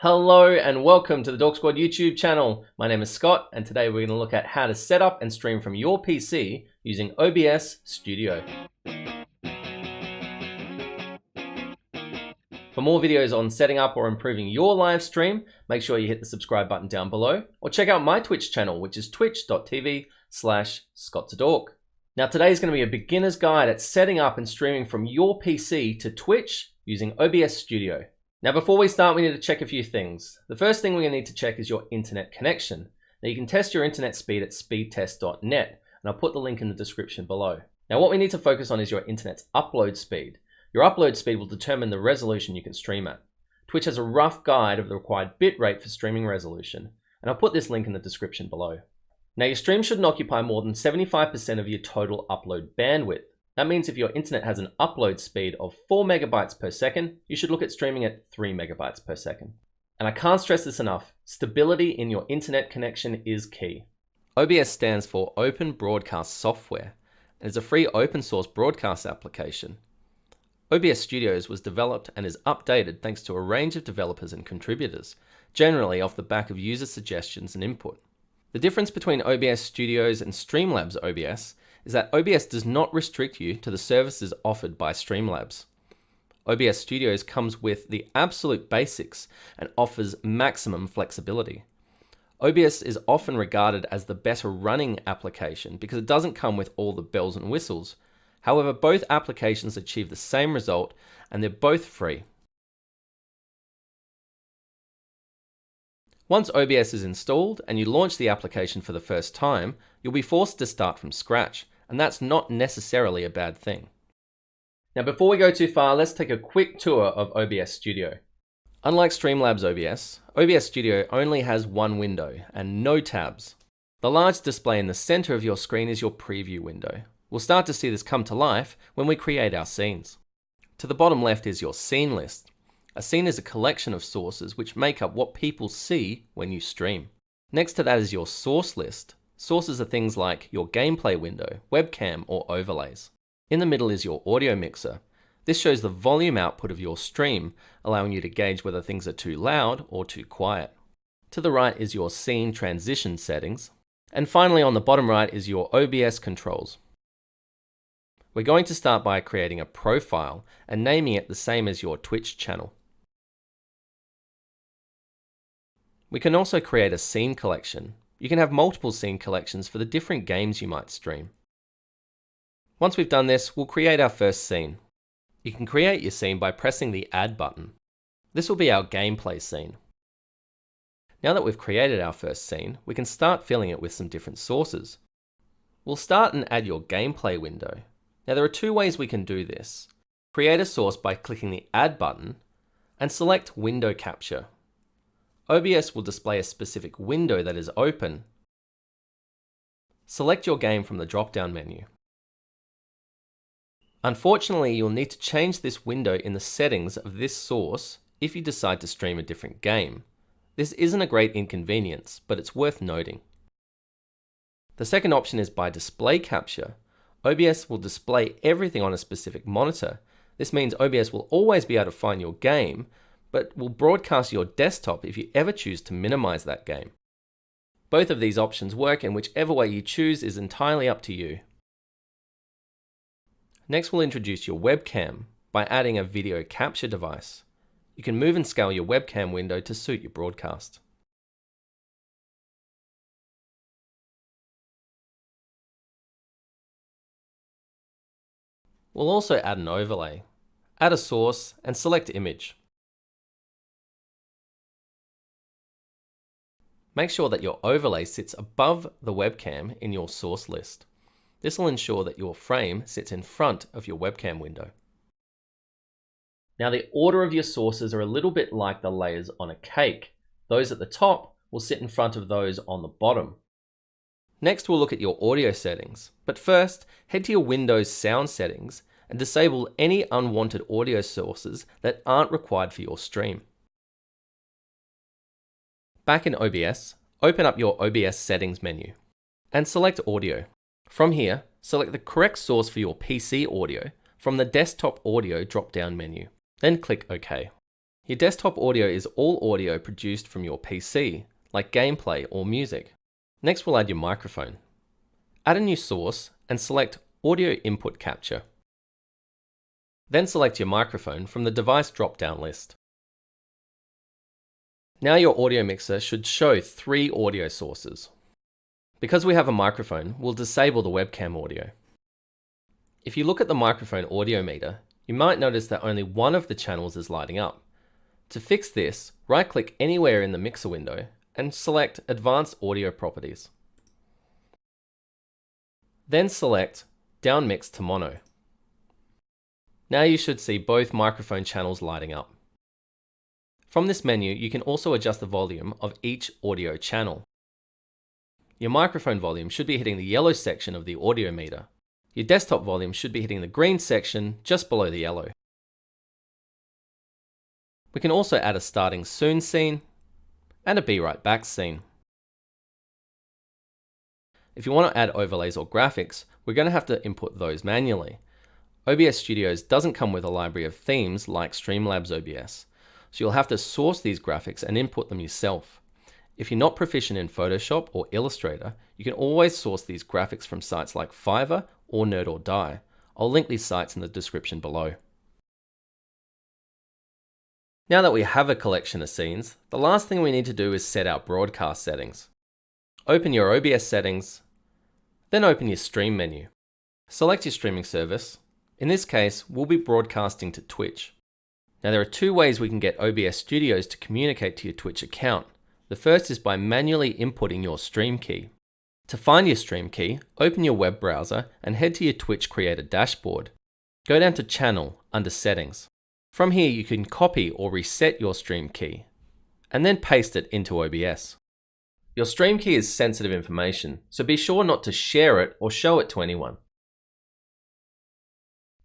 Hello and welcome to the Dork Squad YouTube channel. My name is Scott and today we're going to look at how to set up and stream from your PC using OBS Studio. For more videos on setting up or improving your live stream, make sure you hit the subscribe button down below or check out my Twitch channel, which is twitch.tv/ScottToDork. Now today is going to be a beginner's guide at setting up and streaming from your PC to Twitch using OBS Studio. Now before we start, we need to check a few things. The first thing we're going to need to check is your internet connection. Now you can test your internet speed at speedtest.net, and I'll put the link in the description below. Now what we need to focus on is your internet's upload speed. Your upload speed will determine the resolution you can stream at. Twitch has a rough guide of the required bitrate for streaming resolution, and I'll put this link in the description below. Now your stream shouldn't occupy more than 75% of your total upload bandwidth. That means if your internet has an upload speed of 4 megabytes per second, you should look at streaming at 3 megabytes per second. And I can't stress this enough, stability in your internet connection is key. OBS stands for Open Broadcast Software, and is a free open source broadcast application. OBS Studios was developed and is updated thanks to a range of developers and contributors, generally off the back of user suggestions and input. The difference between OBS Studios and Streamlabs OBS is that OBS does not restrict you to the services offered by Streamlabs. OBS Studios comes with the absolute basics and offers maximum flexibility. OBS is often regarded as the better running application because it doesn't come with all the bells and whistles. However, both applications achieve the same result and they're both free. Once OBS is installed and you launch the application for the first time, you'll be forced to start from scratch, and that's not necessarily a bad thing. Now before we go too far, let's take a quick tour of OBS Studio. Unlike Streamlabs OBS, OBS Studio only has one window and no tabs. The large display in the center of your screen is your preview window. We'll start to see this come to life when we create our scenes. To the bottom left is your scene list. A scene is a collection of sources which make up what people see when you stream. Next to that is your source list. Sources are things like your gameplay window, webcam, or overlays. In the middle is your audio mixer. This shows the volume output of your stream, allowing you to gauge whether things are too loud or too quiet. To the right is your scene transition settings. And finally on the bottom right is your OBS controls. We're going to start by creating a profile and naming it the same as your Twitch channel. We can also create a scene collection. You can have multiple scene collections for the different games you might stream. Once we've done this, we'll create our first scene. You can create your scene by pressing the Add button. This will be our gameplay scene. Now that we've created our first scene, we can start filling it with some different sources. We'll start and add your gameplay window. Now there are two ways we can do this. Create a source by clicking the Add button and select Window Capture. OBS will display a specific window that is open. Select your game from the drop-down menu. Unfortunately, you'll need to change this window in the settings of this source if you decide to stream a different game. This isn't a great inconvenience, but it's worth noting. The second option is by display capture. OBS will display everything on a specific monitor. This means OBS will always be able to find your game, but will broadcast your desktop if you ever choose to minimize that game. Both of these options work, and whichever way you choose is entirely up to you. Next, we'll introduce your webcam by adding a video capture device. You can move and scale your webcam window to suit your broadcast. We'll also add an overlay. Add a source and select image. Make sure that your overlay sits above the webcam in your source list. This will ensure that your frame sits in front of your webcam window. Now the order of your sources are a little bit like the layers on a cake. Those at the top will sit in front of those on the bottom. Next we'll look at your audio settings, but first head to your Windows sound settings and disable any unwanted audio sources that aren't required for your stream. Back in OBS, open up your OBS settings menu and select audio. From here, select the correct source for your PC audio from the desktop audio drop-down menu. Then click OK. Your desktop audio is all audio produced from your PC, like gameplay or music. Next, we'll add your microphone. Add a new source and select Audio Input Capture. Then select your microphone from the device drop-down list. Now your audio mixer should show 3 audio sources. Because we have a microphone, we'll disable the webcam audio. If you look at the microphone audio meter, you might notice that only one of the channels is lighting up. To fix this, right-click anywhere in the mixer window and select Advanced Audio Properties. Then select Downmix to Mono. Now you should see both microphone channels lighting up. From this menu, you can also adjust the volume of each audio channel. Your microphone volume should be hitting the yellow section of the audio meter. Your desktop volume should be hitting the green section just below the yellow. We can also add a starting soon scene and a be right back scene. If you want to add overlays or graphics, we're going to have to input those manually. OBS Studio doesn't come with a library of themes like Streamlabs OBS, so you'll have to source these graphics and input them yourself. If you're not proficient in Photoshop or Illustrator, you can always source these graphics from sites like Fiverr or Nerd or Die. I'll link these sites in the description below. Now that we have a collection of scenes, the last thing we need to do is set our broadcast settings. Open your OBS settings, then open your stream menu. Select your streaming service. In this case, we'll be broadcasting to Twitch. Now there are 2 ways we can get OBS Studios to communicate to your Twitch account. The first is by manually inputting your stream key. To find your stream key, open your web browser and head to your Twitch Creator dashboard. Go down to Channel under Settings. From here you can copy or reset your stream key, and then paste it into OBS. Your stream key is sensitive information, so be sure not to share it or show it to anyone.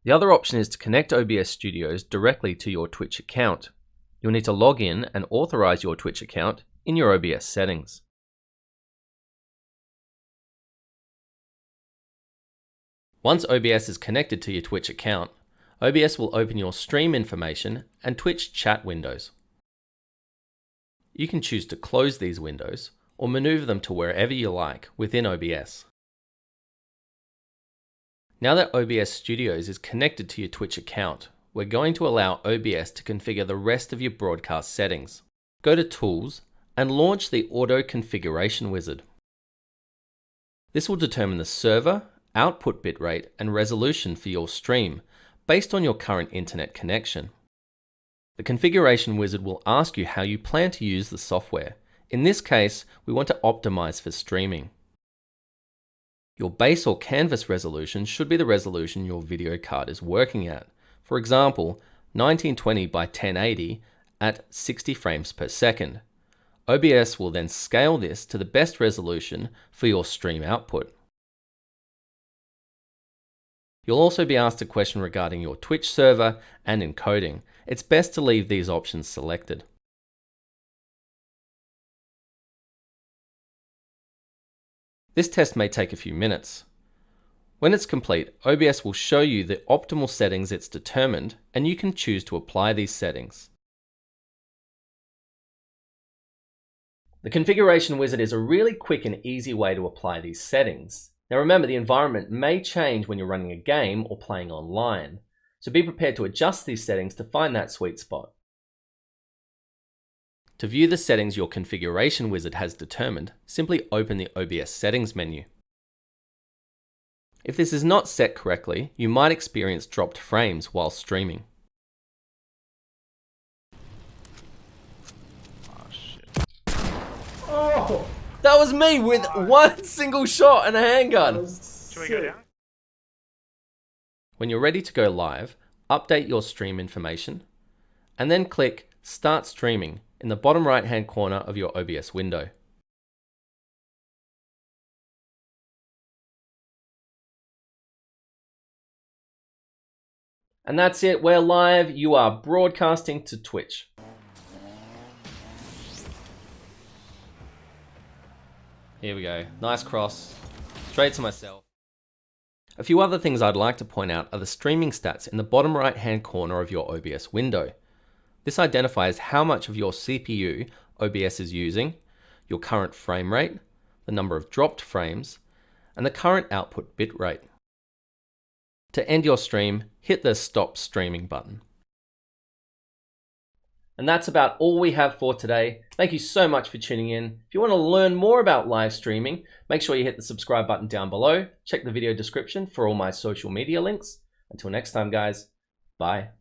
The other option is to connect OBS Studios directly to your Twitch account. You'll need to log in and authorize your Twitch account in your OBS settings. Once OBS is connected to your Twitch account, OBS will open your stream information and Twitch chat windows. You can choose to close these windows or maneuver them to wherever you like within OBS. Now that OBS Studios is connected to your Twitch account, we're going to allow OBS to configure the rest of your broadcast settings. Go to Tools and launch the Auto Configuration Wizard. This will determine the server, output bitrate, and resolution for your stream based on your current internet connection. The Configuration Wizard will ask you how you plan to use the software. In this case, we want to optimize for streaming. Your base or canvas resolution should be the resolution your video card is working at. For example, 1920 by 1080 at 60 frames per second. OBS will then scale this to the best resolution for your stream output. You'll also be asked a question regarding your Twitch server and encoding. It's best to leave these options selected. This test may take a few minutes. When it's complete, OBS will show you the optimal settings it's determined, and you can choose to apply these settings. The Configuration Wizard is a really quick and easy way to apply these settings. Now remember, the environment may change when you're running a game or playing online, so be prepared to adjust these settings to find that sweet spot. To view the settings your Configuration Wizard has determined, simply open the OBS Settings menu. If this is not set correctly, you might experience dropped frames while streaming. Oh, that was me with one single shot and a handgun. Should we go down? When you're ready to go live, update your stream information, and then click Start Streaming in the bottom right-hand corner of your OBS window. And that's it, we're live. You are broadcasting to Twitch. Here we go, nice cross, straight to myself. A few other things I'd like to point out are the streaming stats in the bottom right-hand corner of your OBS window. This identifies how much of your CPU OBS is using, your current frame rate, the number of dropped frames, and the current output bit rate. To end your stream, hit the Stop Streaming button. And that's about all we have for today. Thank you so much for tuning in. If you want to learn more about live streaming, make sure you hit the subscribe button down below. Check the video description for all my social media links. Until next time, guys, bye.